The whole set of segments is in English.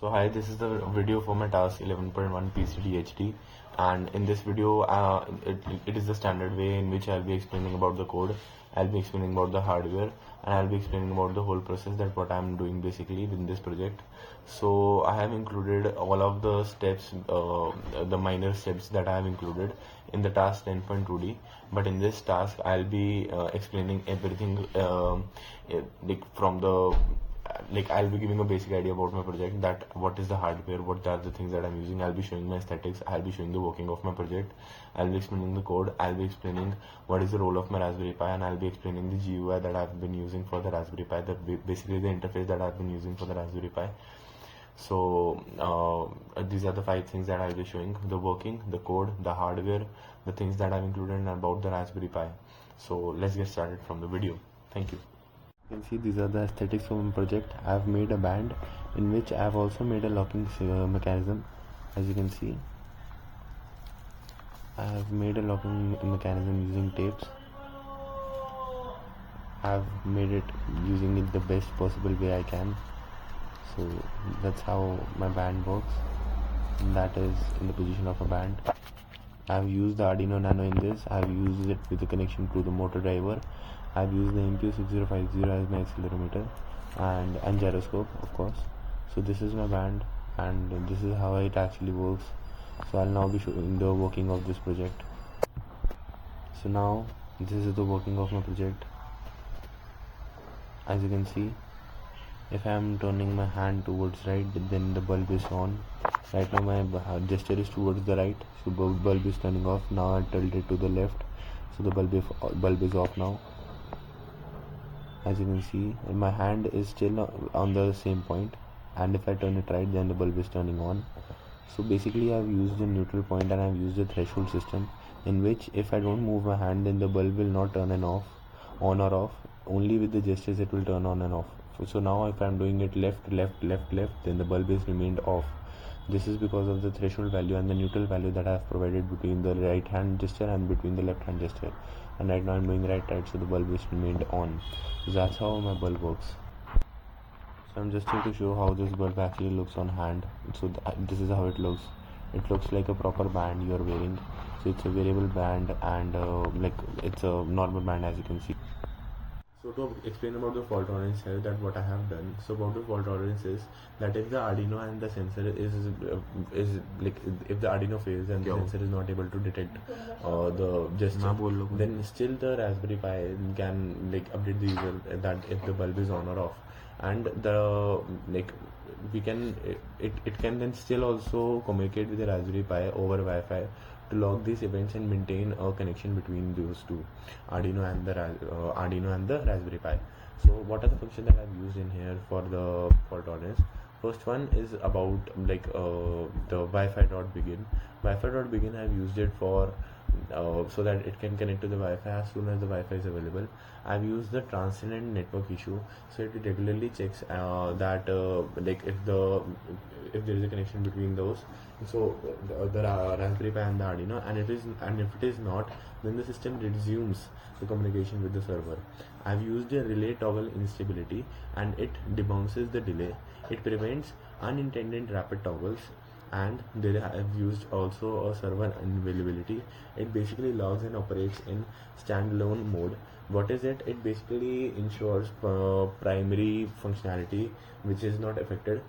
So hi, this is the video for my task 11.1 PCDHD, and in this video it is the standard way in which I'll be explaining about the code, I'll be explaining about the hardware, and I'll be explaining about the whole process, that what I'm doing basically in this project. So I have included all of the steps, the minor steps that I have included in the task 10.2D, but in this task I'll be explaining everything from the I'll be giving a basic idea about my project, that what is the hardware, what are the things that I'm using. I'll be showing my aesthetics, I'll be showing the working of my project, I'll be explaining the code, I'll be explaining what is the role of my Raspberry Pi, and I'll be explaining the GUI that I've been using for the Raspberry Pi, basically the interface that I've been using for the Raspberry Pi. So these are the 5 things that I'll be showing: the working, the code, the hardware, the things that I've included, and about the Raspberry Pi. So let's get started from the video. Thank you. You can see these are the aesthetics of my project. I've made a band in which I've also made a locking mechanism. As you can see, I have made a locking mechanism using tapes. I've made it using it the best possible way I can. So that's how my band works, and that is in the position of a band. I've used the Arduino Nano in this. I've used it with the connection to the motor driver. I've used the MPU6050 as my accelerometer and gyroscope, of course. So this is my band, and this is how it actually works. So I'll now be showing the working of this project. So now this is the working of my project. As you can see, if I am turning my hand towards right, then the bulb is on. Right now my gesture is towards the right, so bulb is turning off. Now I tilt it to the left, so the bulb is off now. As you can see, my hand is still on the same point, and if I turn it right, then the bulb is turning on. So basically I've used a neutral point, and I've used a threshold system in which if I don't move my hand, then the bulb will not turn on or off. Only with the gestures it will turn on and off. So now if I'm doing it left, then the bulb is remained off. This is because of the threshold value and the neutral value that I have provided between the right hand gesture and between the left hand gesture. And right now I'm doing right, so the bulb is remained on. So that's how my bulb works. So I'm just here to show how this bulb actually looks on hand. So this is how it looks. It looks like a proper band you're wearing. So it's a variable band, and it's a normal band, as you can see. So to explain about the fault tolerance here, that what I have done. So about the fault tolerance is that if the Arduino and the sensor is like, if the Arduino fails and the sensor is not able to detect the gesture, then still the Raspberry Pi can update the user that if the bulb is on or off, and the it can then still also communicate with the Raspberry Pi over Wi-Fi to log these events and maintain a connection between those two, Arduino and the Raspberry Pi. So what are the functions that I've used in here for the fault tolerance? First one is about the Wi-Fi.begin. Wi-Fi.begin, I've used it for so that it can connect to the Wi-Fi as soon as the Wi-Fi is available. I've used the transient network issue, so it regularly checks that if there is a connection between those, so the Raspberry Pi and the Arduino, and if it is not, then the system resumes the communication with the server. I've used a relay toggle instability, and it debounces the delay. It prevents unintended rapid toggles, and they have used also a server unavailability. It basically logs and operates in standalone mode. What is it? It basically ensures primary functionality which is not affected.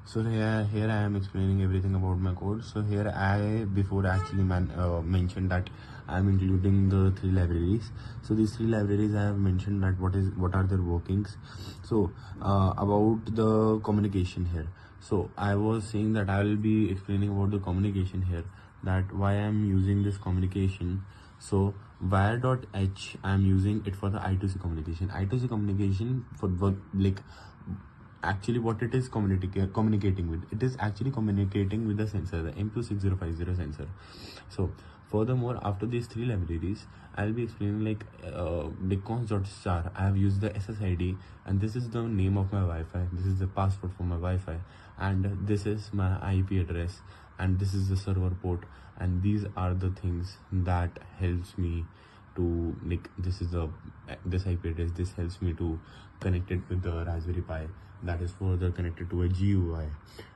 So here I am explaining everything about my code. So here I before actually mentioned that I am including the 3 libraries. So these 3 libraries I have mentioned that what are their workings. So about the communication here. So I was saying that I will be explaining about the communication here, that why I am using this communication. So wire.h, I am using it for the I2C communication. I2C communication for work, actually what it is communicating with, it is actually communicating with the sensor, the MPU6050 sensor. So furthermore, after these 3 libraries, I'll be explaining dicons.star. I have used the SSID, and this is the name of my Wi-Fi, this is the password for my Wi-Fi, and this is my IP address, and this is the server port, and these are the things that helps me to this IP address, this helps me to connected with the Raspberry Pi, that is further connected to a GUI.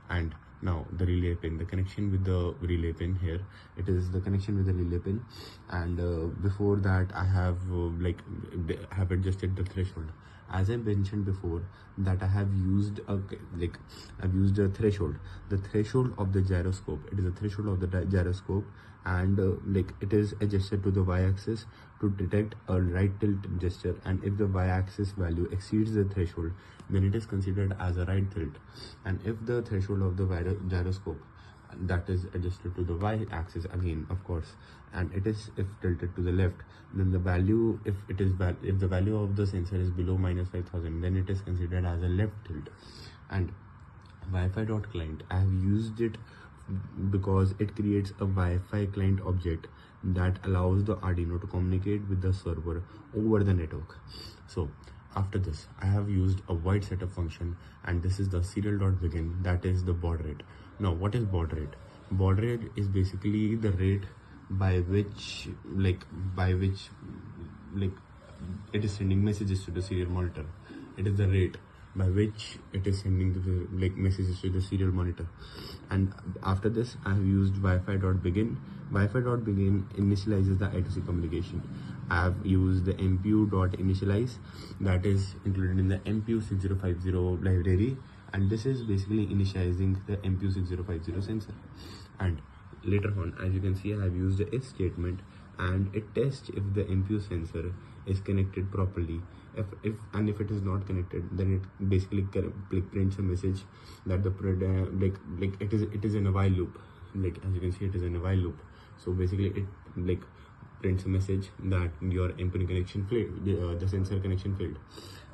And now the relay pin, the connection with the relay pin here, it is the connection with the relay pin. And before that I have adjusted the threshold. As I mentioned before, that I have used I've used a threshold, the threshold of the gyroscope. It is a threshold of the gyroscope, and it is adjusted to the y-axis to detect a right tilt gesture. And if the y-axis value exceeds the threshold, then it is considered as a right tilt. And if the threshold of the gyroscope, that is adjusted to the y-axis again, of course, and it is if tilted to the left, then the value, if the value of the sensor is below -5000, then it is considered as a left tilt. And Wi-Fi.client, I have used it because it creates a Wi-Fi client object that allows the Arduino to communicate with the server over the network. So after this, I have used a void setup function, and this is the serial.begin, that is the baud rate. Now, what is baud rate? Baud rate is basically the rate by which it is sending messages to the serial monitor. It is the rate by which it is sending the messages to the serial monitor. And after this, I have used Wi-Fi.begin. Wi-Fi.begin initializes the I2C communication. I have used the MPU.initialize, that is included in the MPU6050 library, and this is basically initializing the MPU6050 sensor. And later on, as you can see, I have used the if statement, and it tests if the MPU sensor is connected properly. If it is not connected, then it basically prints a message that the it is in a while loop. As you can see, it is in a while loop. So basically it prints a message that your MPU connection failed, the sensor connection failed.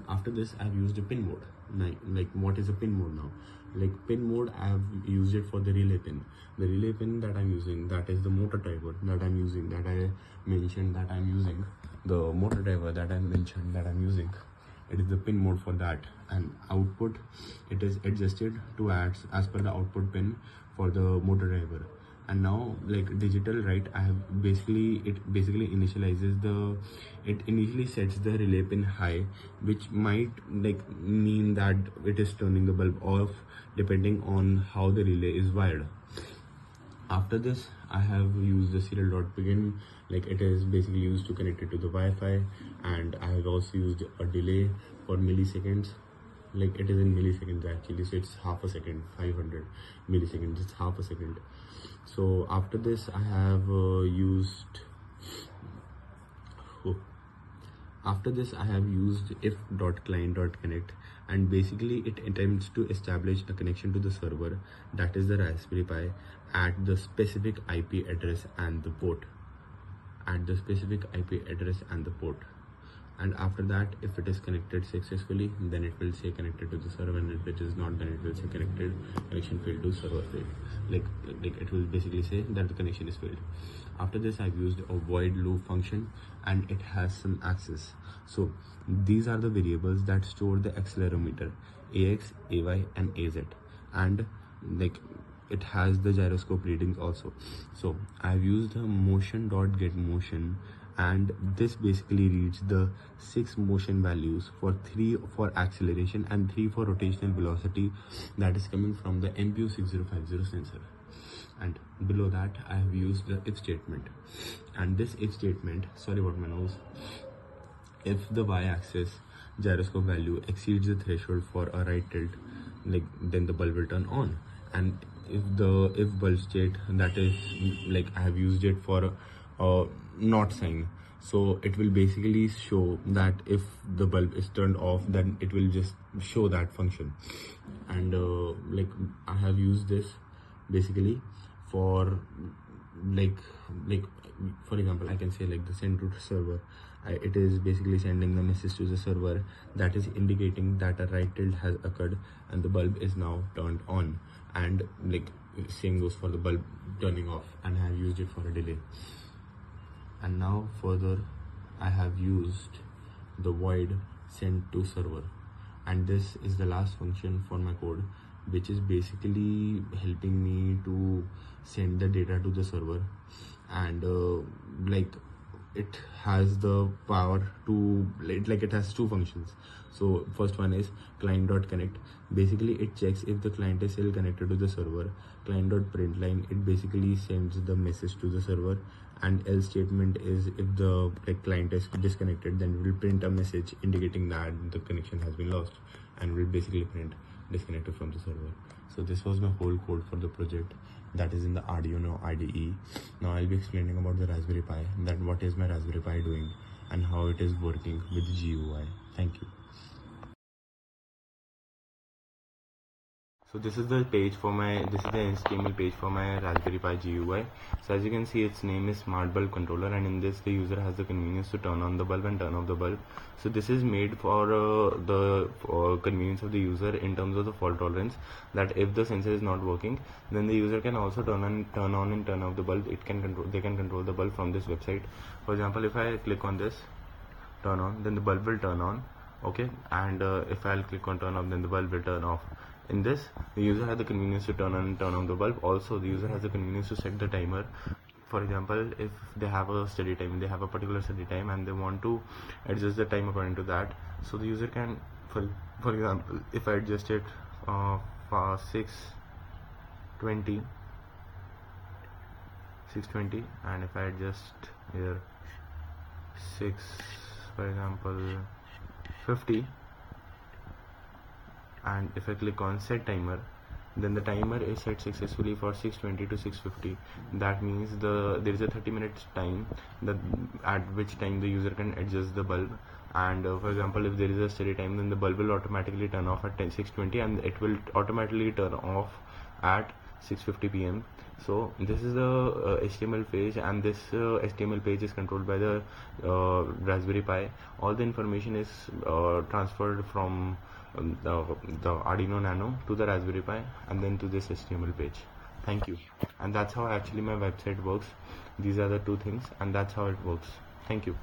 After this, I have used a pin mode. What is a pin mode now? Pin mode, I have used it for the relay pin. The relay pin that I'm using, that is the motor driver that I'm using, that I mentioned that I'm using. The motor driver that I mentioned that I'm using, it is the pin mode for that. And output, it is adjusted to add as per the output pin for the motor driver. And now digital, right, I have it basically initializes it initially sets the relay pin high, which might mean that it is turning the bulb off depending on how the relay is wired. After this, I have used the serial.begin, it is basically used to connect it to the Wi-Fi. And I have also used a delay for milliseconds. It is in milliseconds actually, so it's half a second. 500 milliseconds, it's half a second. So after this, I have used if.client.connect, and basically it attempts to establish a connection to the server, that is the Raspberry Pi, at the specific IP address and the port. And after that, if it is connected successfully, then it will say connected to the server, and if it is not, then it will say connection failed to server failed. It will basically say that the connection is failed. After this, I've used a void loop function, and it has some access. So these are the variables that store the accelerometer, AX, AY, and AZ, and it has the gyroscope readings also. So I've used a motion.getMotion, and this basically reads the 6 motion values, 3 for acceleration and 3 for rotational velocity, that is coming from the MPU6050 sensor. And below that, I have used the if statement, and this if statement, sorry about my nose, if the y-axis gyroscope value exceeds the threshold for a right tilt, then the bulb will turn on. And if bulb state, that is I have used it for a not sign, so it will basically show that if the bulb is turned off, then it will just show that function. And I have used this basically for for example, I can say the send to server. It is basically sending the message to the server that is indicating that a right tilt has occurred and the bulb is now turned on, and same goes for the bulb turning off. And I have used it for a delay. And now further, I have used the void send to server, and this is the last function for my code, which is basically helping me to send the data to the server. And it has the power to, it has two functions. So first one is client.connect. Basically it checks if the client is still connected to the server. Client.println, it basically sends the message to the server, and else statement is if the client is disconnected, then it will print a message indicating that the connection has been lost, and will basically print disconnected from the server. So this was my whole code for the project that is in the Arduino IDE. Now I'll be explaining about the Raspberry Pi, that what is my Raspberry Pi doing and how it is working with the GUI. Thank you. So this is the page for this is the HTML page for my Raspberry Pi GUI. So as you can see, its name is Smart Bulb Controller, and in this the user has the convenience to turn on the bulb and turn off the bulb. So this is made for the convenience of the user in terms of the fault tolerance, that if the sensor is not working, then the user can also turn on and turn off the bulb. They can control the bulb from this website. For example, if I click on this turn on, then the bulb will turn on, okay, and if I'll click on turn off, then the bulb will turn off. In this, the user has the convenience to turn on and turn off the bulb. Also, the user has the convenience to set the timer. For example, if they have a study time, they have a particular study time, and they want to adjust the time according to that. So the user can, for example, if I adjust it for 6:20, and if I adjust here 6, for example 50, and if I click on set timer, then the timer is set successfully for 6:20 to 6:50. That means there is a 30 minutes time at which time the user can adjust the bulb. And for example, if there is a steady time, then the bulb will automatically turn off at 6:20, and it will automatically turn off at 6:50 p.m. So this is the HTML page, and this HTML page is controlled by the Raspberry Pi. All the information is transferred from the Arduino Nano to the Raspberry Pi, and then to this HTML page. Thank you. And that's how actually my website works. These are the two things, and that's how it works. Thank you.